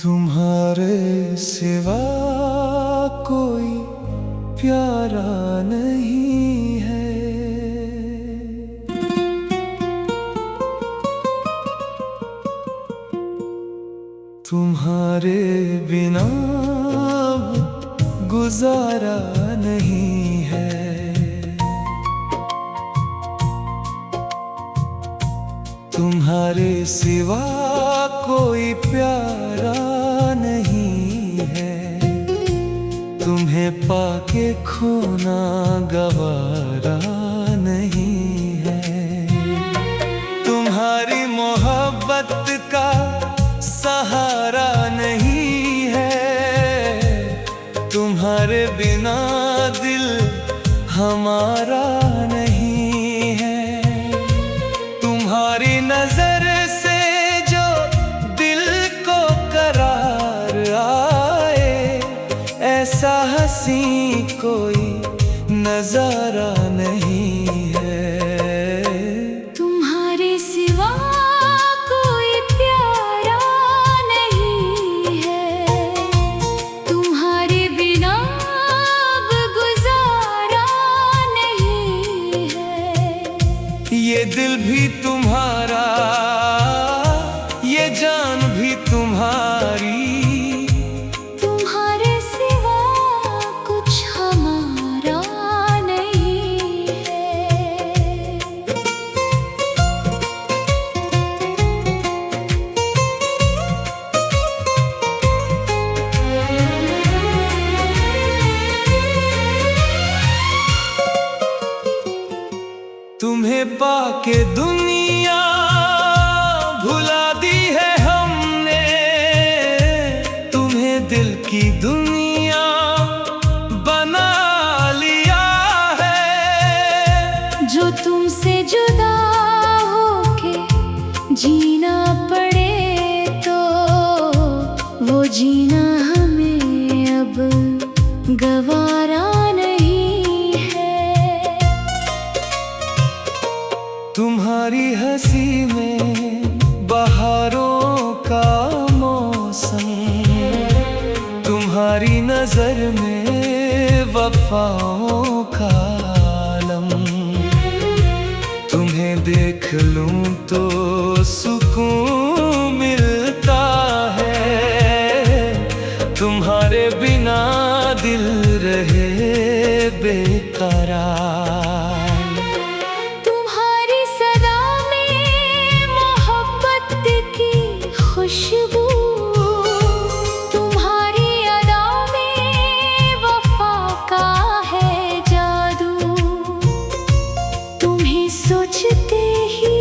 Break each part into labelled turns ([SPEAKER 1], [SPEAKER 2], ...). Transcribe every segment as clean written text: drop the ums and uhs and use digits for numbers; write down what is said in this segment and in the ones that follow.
[SPEAKER 1] तुम्हारे सिवा कोई प्यारा नहीं है। तुम्हारे बिना गुजारा नहीं है। तुम्हारे सिवा कोई प्यारा नहीं है। तुम्हें पाके खोना गवारा नहीं है। तुम्हारी मोहब्बत का सहारा नहीं है। तुम्हारे बिना दिल हमारा नहीं है। तुम्हारी नजर से जो दिल को करार आए, ऐसा हंसी कोई नजारा नहीं है।
[SPEAKER 2] तुम्हारे सिवा कोई प्यारा नहीं है। तुम्हारे बिना अब गुजारा नहीं है।
[SPEAKER 1] ये दिल भी तुम्हारा, ये जान भी तुम्हारी।
[SPEAKER 2] तुम्हारे सिवा कुछ हमारा नहीं है।
[SPEAKER 1] तुम्हें पाके दुनिया भुला दी है हमने। तुम्हें दिल की दुनिया बना लिया है।
[SPEAKER 2] जो तुमसे जुदा होके जीना पड़े तो वो जीना हमें अब गवारा नहीं है।
[SPEAKER 1] तुम्हारी हंसी में बहारों का मौसम, तुम्हारी नजर में वफाओं का आलम। तुम्हें देख लूं तो सुकून मिलता है। तुम्हारे बिना दिल रहे बेकरार।
[SPEAKER 2] तुम्हारी सदा में मोहब्बत की खुशबू, तुम्हारी अदा में वफा का है जादू। तुम्हें सोचते ही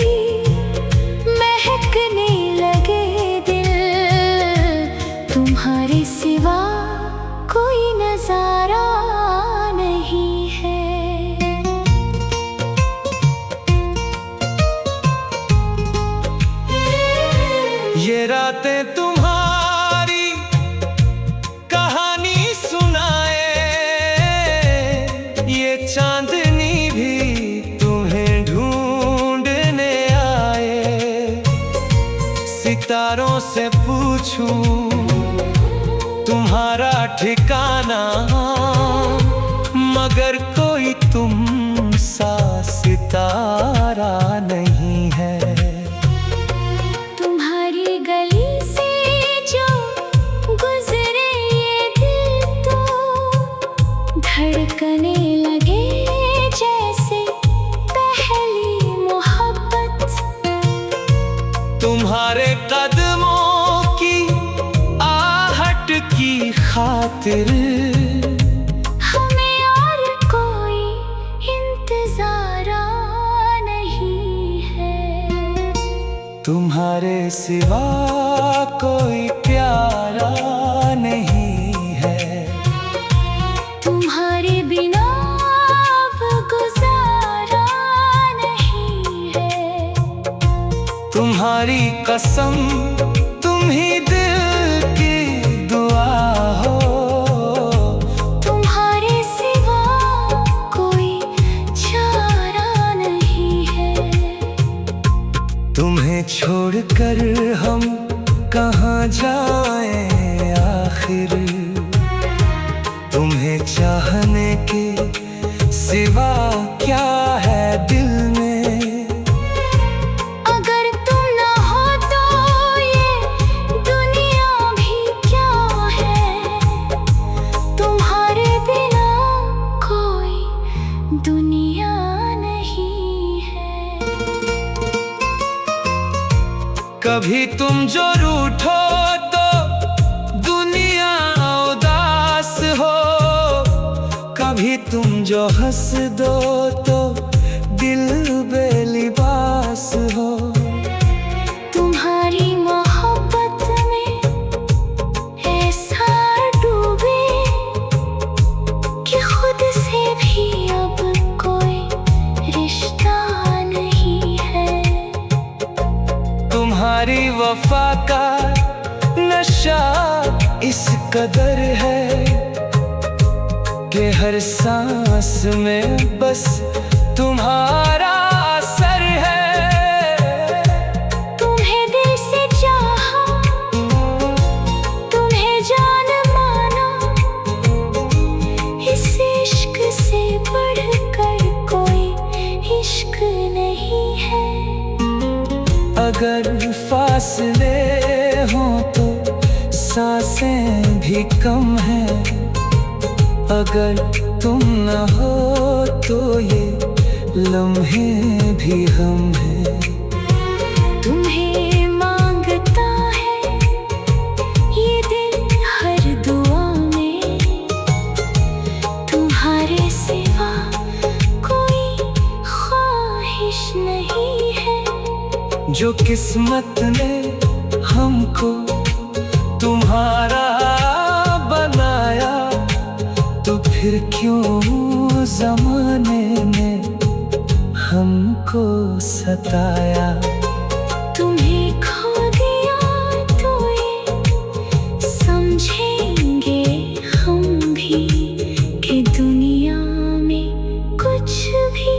[SPEAKER 2] महकने लगे दिल। तुम्हारे सिवा कोई नजारा नहीं है।
[SPEAKER 1] ये रातें तुम्हारी कहानी सुनाए, ये चांदनी भी तुम्हें ढूंढने आए। सितारों से पूछूं तुम्हारा ठिकाना, मगर कोई तुम सा सितारा नहीं है।
[SPEAKER 2] तुम्हारी गली से जो गुजरे ये दिल तो धड़कने लगे जैसे पहली मोहब्बत।
[SPEAKER 1] तुम्हारे कदमों की आहट की खातिर
[SPEAKER 2] हमें और कोई इंतजारा नहीं है।
[SPEAKER 1] तुम्हारे सिवा कोई प्यारा नहीं है।
[SPEAKER 2] तुम्हारे बिना अब गुजारा नहीं है।
[SPEAKER 1] तुम्हारी कसम तुम ही दिल की दुआ हो।
[SPEAKER 2] तुम्हारे सिवा कोई चारा नहीं है।
[SPEAKER 1] छोड़कर हम कहाँ जाएं आखिर। तुम्हें चाहने के सिवा क्या है दिल में।
[SPEAKER 2] अगर तुम ना हो तो ये दुनिया भी क्या है। तुम्हारे बिना कोई दुनिया नहीं है।
[SPEAKER 1] कभी तुम जो रूठो तो दुनिया उदास हो। कभी तुम जो हंस दो तो दिल बेलिबास हो।
[SPEAKER 2] तुम्हारी मोहब्बत में ऐसा डूबे कि खुद से भी अब कोई रिश्ता नहीं है।
[SPEAKER 1] तुम्हारी वफा का नशा इस कदर है कि हर सांस में बस तुम्हारा असर है।
[SPEAKER 2] तुम्हें दिल से चाहा, तुम्हें जान माना। इस इश्क से बढ़कर कोई इश्क नहीं है।
[SPEAKER 1] अगर फासले हों तो सांसें भी कम हैं। अगर तुम न हो तो ये लम्हे भी हम हैं।
[SPEAKER 2] तुम्हें मांगता है ये दिल हर दुआ में। तुम्हारे सिवा कोई ख्वाहिश नहीं है।
[SPEAKER 1] जो किस्मत ने हमको तुम्हारा बनाया तो फिर क्यों ज़माने ने हमको सताया।
[SPEAKER 2] तुम्हें खो दिया तो ये समझेंगे हम भी कि दुनिया में कुछ भी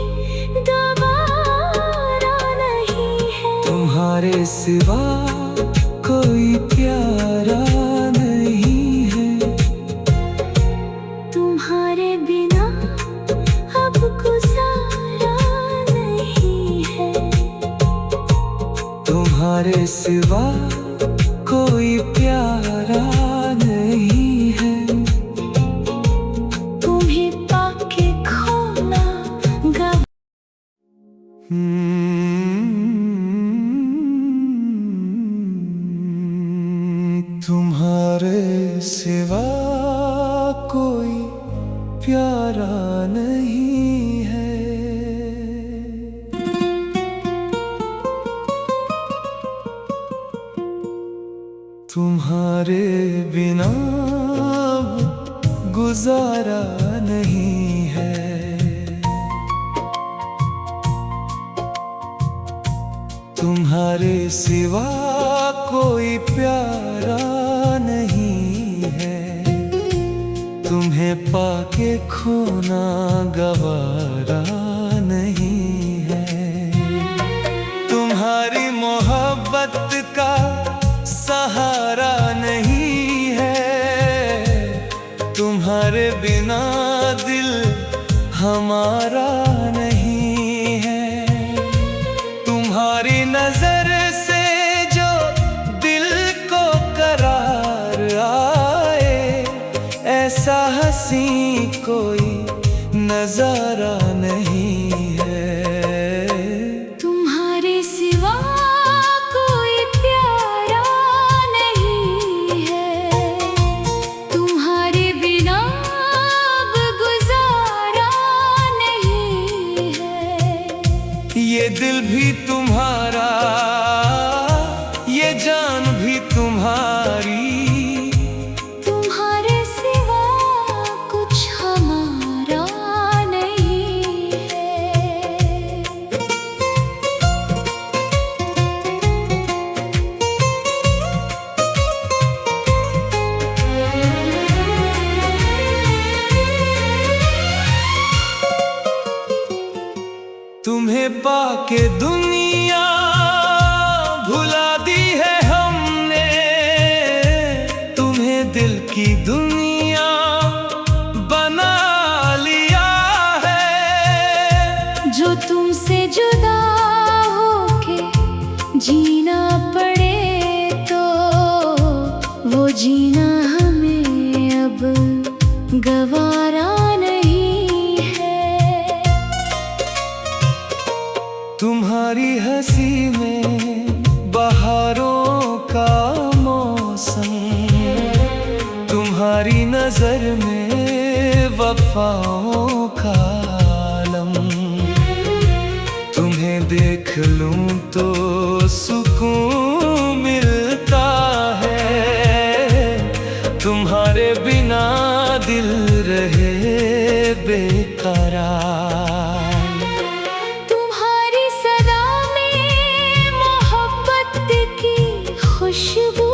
[SPEAKER 2] दोबारा नहीं है।
[SPEAKER 1] तुम्हारे सिवा कोई प्यारा नहीं है।
[SPEAKER 2] तुम्हारे बिना अब गुजारा नहीं है।
[SPEAKER 1] तुम्हारे सिवा कोई प्यारा नहीं है।
[SPEAKER 2] तुम्हें पाके खोना गवा।
[SPEAKER 1] तुम्हारे सिवा कोई प्यारा नहीं है। तुम्हारे बिना गुजारा नहीं है। तुम्हारे सिवा कोई प्यारा नहीं है। तुम्हें पाके खोना गवारा नहीं है। तुम्हारी मोहब्बत का सहारा नहीं है। तुम्हारे बिना दिल हमारा नहीं है। तुम्हारी नजर से जो दिल को करार आए, ऐसा हंसी कोई नजारा नहीं है।
[SPEAKER 2] तुम्हारे सिवा कोई प्यारा नहीं है। तुम्हारे बिना अब गुजारा नहीं है।
[SPEAKER 1] ये दिल भी तुम्हारा, ये जान भी तुम्हारी।
[SPEAKER 2] तुम्हारे सिवा कुछ हमारा नहीं है।
[SPEAKER 1] तुम्हें पाके दुनिया भुला दी है हमने, तुम्हें दिल की दुनिया बना लिया है।
[SPEAKER 2] जो तुमसे जुदा होके जीना पड़े तो वो जीना हमें अब गवारा नहीं है।
[SPEAKER 1] तुम्हारी हंसी में बहारों का मौसम, तुम्हारी नजर में वफाओं का आलम। तुम्हें देख लूं तो सुकून मिलता है, तुम्हारे बिना दिल रहे बेकरार।
[SPEAKER 2] तुम्हारी सदा में मोहब्बत की खुशबू,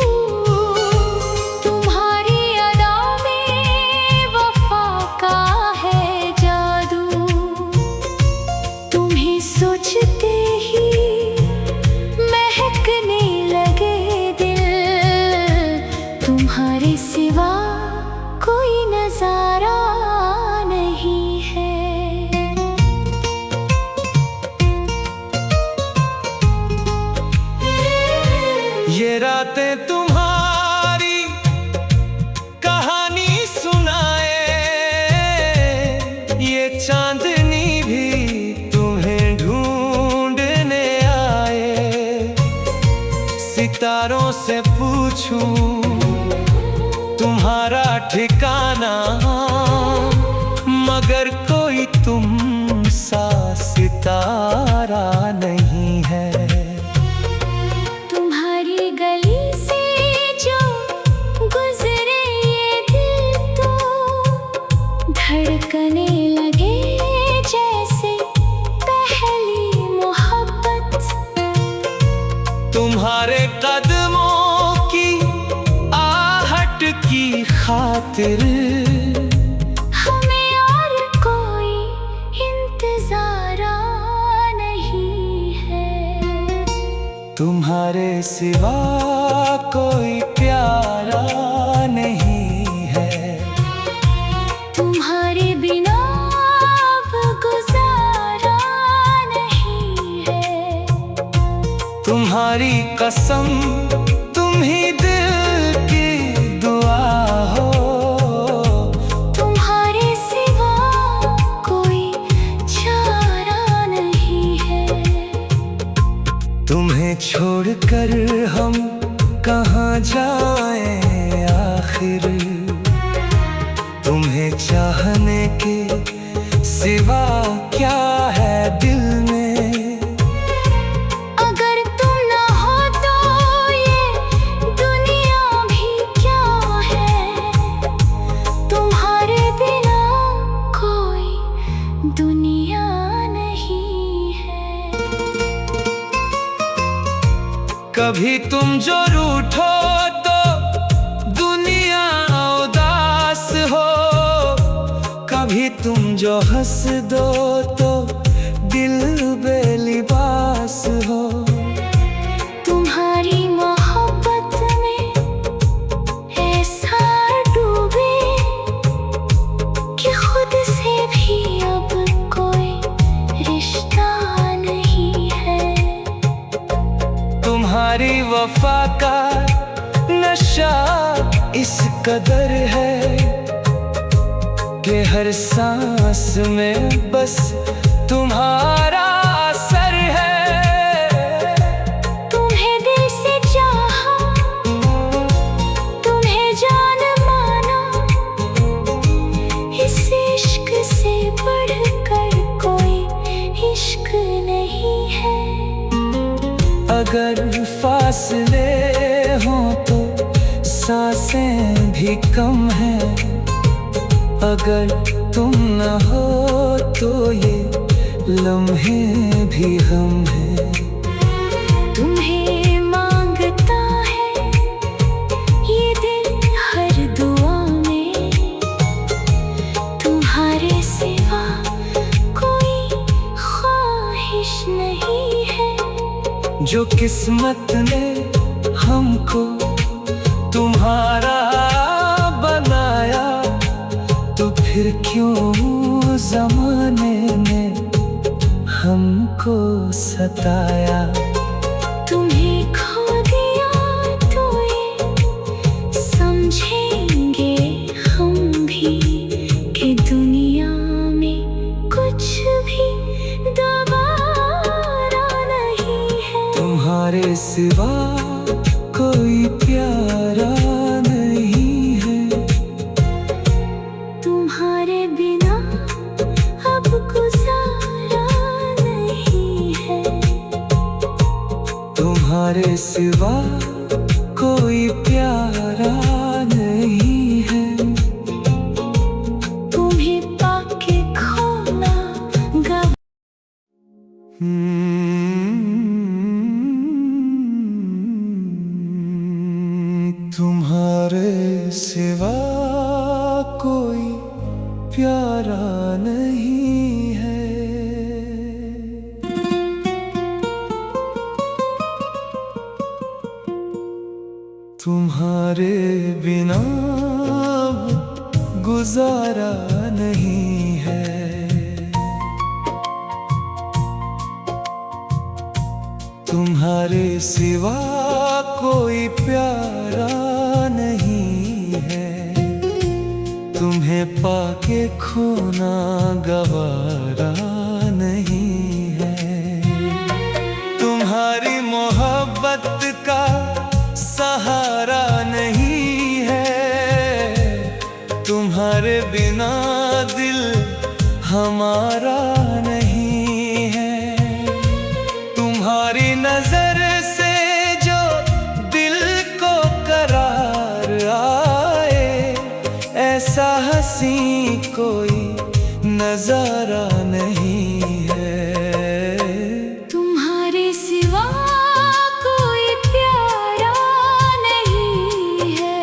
[SPEAKER 2] तुम्हारी अदा में वफा का है जादू। तुम्हें सोचते ही महकने लगे दिल, तुम्हारे सिवा कोई नजारा नहीं है।
[SPEAKER 1] ये रातें तुम्हारी कहानी सुनाए, ये चांदनी भी तुम्हें ढूंढने आए। सितारों से पूछूं तुम्हारा ठिकाना, मगर कोई तुम सा सितारा नहीं है।
[SPEAKER 2] तुम्हारी गली से जो गुजरे ये दिल तो धड़कने लगे जैसे पहली मोहब्बत।
[SPEAKER 1] तुम्हारे कदमों की आहट की खातिर
[SPEAKER 2] हमें और कोई इंतजारा नहीं है।
[SPEAKER 1] तुम्हारे सिवा कोई प्यारा नहीं है।
[SPEAKER 2] तुम्हारे बिना अब गुजारा नहीं है।
[SPEAKER 1] तुम्हारी कसम तुम ही दिल की दुआ हो,
[SPEAKER 2] तुम्हारे सिवा कोई चारा नहीं है।
[SPEAKER 1] तुम्हें छोड़कर हम कहाँ जाएं आखिर, तुम्हें चाहने के सिवा क्या है दिल में।
[SPEAKER 2] अगर तुम ना हो तो ये दुनिया भी क्या है, तुम्हारे बिना कोई दुनिया नहीं है।
[SPEAKER 1] कभी तुम जो रूठो तो दुनिया उदास हो, कभी तुम जो हंस दो तो दिल बेलिबास हो।
[SPEAKER 2] तुम्हारी मोहब्बत में ऐसा डूबे कि खुद से भी अब कोई रिश्ता नहीं है।
[SPEAKER 1] तुम्हारी वफा का नशा इस कदर है कि हर सांस में बस तुम्हारा असर है।
[SPEAKER 2] तुम्हें दिल से चाहा, तुम्हें जान माना, इस इश्क से बढ़कर कोई इश्क नहीं है।
[SPEAKER 1] अगर फासले हों तो सांसें भी कम हैं, अगर तुम न हो तो ये लम्हे भी हम हैं।
[SPEAKER 2] तुम्हें मांगता है ये दिल हर दुआ में, तुम्हारे सिवा कोई ख्वाहिश नहीं है।
[SPEAKER 1] जो किस्मत ने हमको तुम्हारा बनाया, तो फिर क्यों ज़माने ने हमको सताया।
[SPEAKER 2] तुम्हें खो दिया तो ये समझेंगे हम भी कि दुनिया में कुछ भी दोबारा नहीं है।
[SPEAKER 1] तुम्हारे सिवा कोई प्यारा नहीं है,
[SPEAKER 2] तुम्हारे बिना अब गुजारा नहीं है।
[SPEAKER 1] तुम्हारे सिवा कोई प्यारा नहीं है।
[SPEAKER 2] तुम्हें पाके खोना गवा
[SPEAKER 1] तुम्हारे सिवा कोई प्यारा नहीं है। तुम्हारे बिना गुजारा नहीं है। तुम्हारे सिवा कोई प्यारा नहीं है। तुम्हें पाके खोना गवारा नहीं है। तुम्हारी मोहब्बत का सहारा नहीं है। तुम्हारे बिना दिल हमारा नहीं है। तुम्हारी नजर से जो दिल को करार आए, ऐसा हंसी कोई नजारा नहीं है।
[SPEAKER 2] तुम्हारे सिवा कोई प्यारा नहीं है।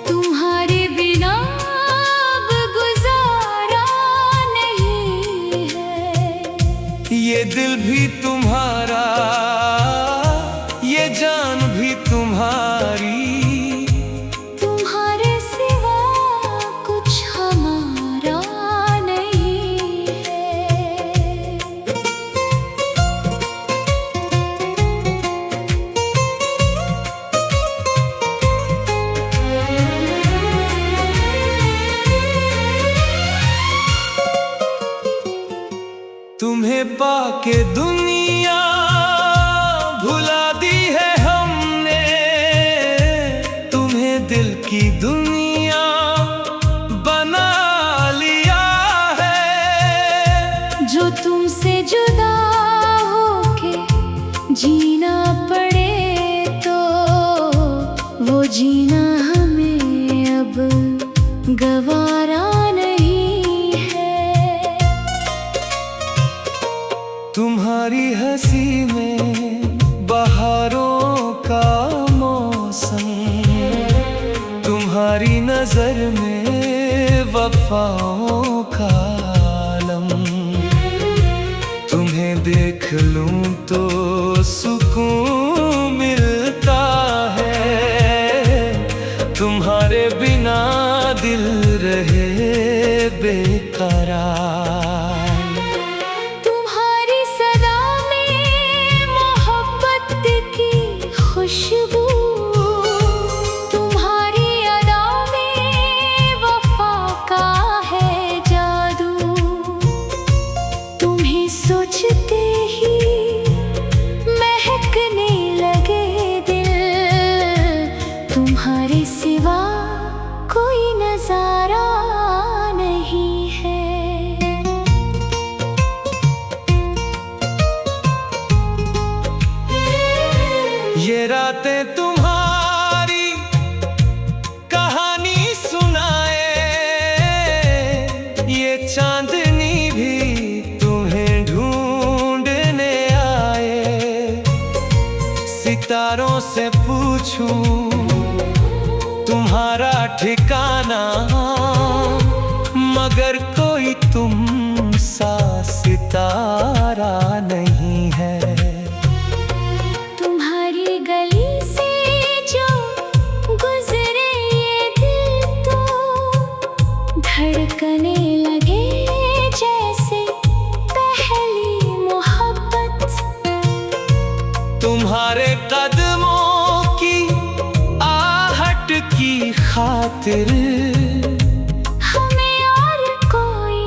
[SPEAKER 2] तुम्हारे बिना अब गुजारा नहीं है।
[SPEAKER 1] ये दिल भी तुम्हारा, ये जान भी तुम्हारी।
[SPEAKER 2] तुम्हारे सिवा कुछ हमारा नहीं है।
[SPEAKER 1] तुम्हें पाके दुनिया भुला दी है हमने। तुम्हें दिल की दुनिया बना लिया है।
[SPEAKER 2] जो तुमसे जुदा होके जीना पड़े तो वो जीना हमें अब गवारा नहीं है।
[SPEAKER 1] तुम्हारी हंसी में बहारों का मौसम, तुम्हारी नजर में वफाओं का आलम। तुम्हें देख लूं तो सुकून मिलता है। तुम्हारे बिना दिल रहे बेकरार।
[SPEAKER 2] तुम्हारी सदा में मोहब्बत की खुशबू, तुम्हारी अदा में वफा का है जादू। तुम्हें सोचते ही महकने लगे दिल। तुम्हारे सिवा कोई नजारा नहीं है।
[SPEAKER 1] ये रातें तुम्हारी कहानी सुनाए, ये चांदनी भी तुम्हें ढूंढने आए। सितारों से पूछूं तुम्हारा ठिकाना, मगर कोई तुम सा सितारा नहीं है। खातिर
[SPEAKER 2] हमें और कोई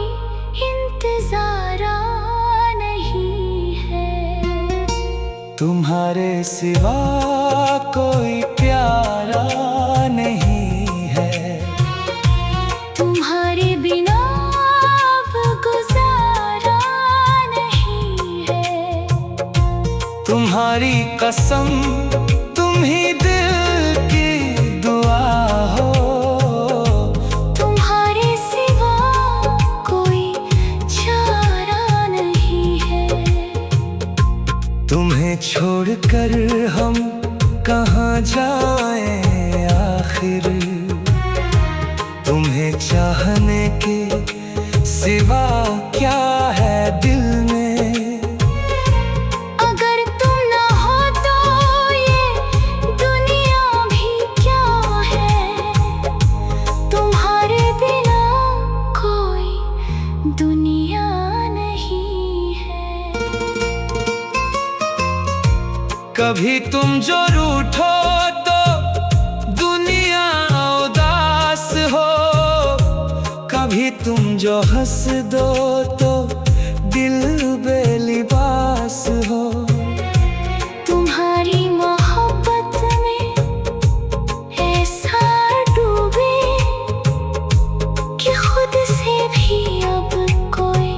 [SPEAKER 2] इंतजार नहीं है।
[SPEAKER 1] तुम्हारे सिवा कोई प्यारा नहीं है।
[SPEAKER 2] तुम्हारे बिना अब गुजारा नहीं है।
[SPEAKER 1] तुम्हारी कसम तुम ही दिल की दुआ हो।
[SPEAKER 2] तुम्हारे सिवा कोई चारा नहीं है।
[SPEAKER 1] तुम्हें छोड़कर हम कहाँ जाएं आखिर। तुम्हें चाहने के सिवा क्या है दिल में।
[SPEAKER 2] अगर तुम ना हो तो ये दुनिया भी क्या है। तुम्हारे बिना कोई दुनिया नहीं है।
[SPEAKER 1] कभी तुम जो रूठो तो दुनिया उदास हो। कभी तुम जो हंस दो तो दिल बेलिबास हो।
[SPEAKER 2] तुम्हारी मोहब्बत में ऐसा डूबे कि खुद से भी अब कोई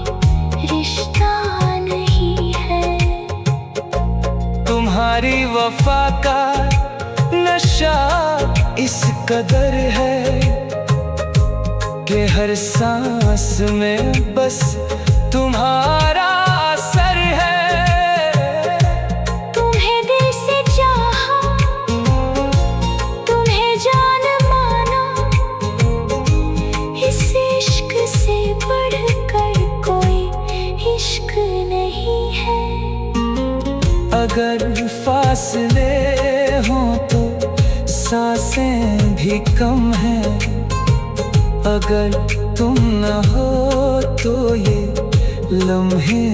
[SPEAKER 2] रिश्ता नहीं है।
[SPEAKER 1] तुम्हारी वफा का नशा इस कदर है कि हर सांस में बस तुम्हारा असर है।
[SPEAKER 2] तुम्हें दिल से चाहा, तुम्हें जान माना। इस इश्क से बढ़कर कोई इश्क नहीं है।
[SPEAKER 1] अगर फासले हों तो सांसें भी कम हैं। अगर तुम न हो तो ये लम्हे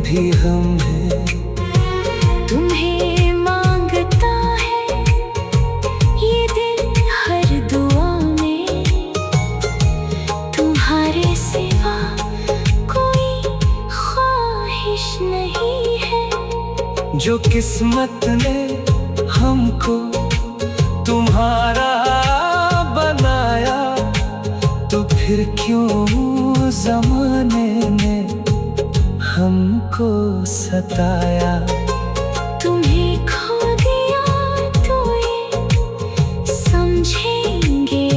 [SPEAKER 1] भी हम हैं।
[SPEAKER 2] तुम्हें मांगता है ये दिल हर दुआ में। तुम्हारे सिवा कोई ख्वाहिश नहीं है।
[SPEAKER 1] जो किस्मत ने हमको तुम्हारा बनाया तो फिर क्यों ज़माने ने हमको सताया।
[SPEAKER 2] तुम्हें खो दिया तो ये समझेंगे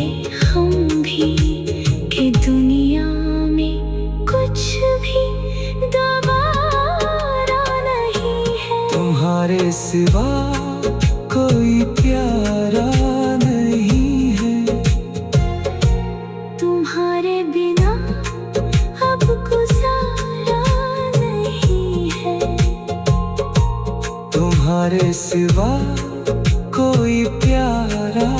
[SPEAKER 2] हम भी कि दुनिया में कुछ भी दोबारा नहीं है।
[SPEAKER 1] तुम्हारे सिवा कोई प्यारा नहीं है।
[SPEAKER 2] तुम्हारे बिना अब गुजारा नहीं है।
[SPEAKER 1] तुम्हारे सिवा कोई प्यारा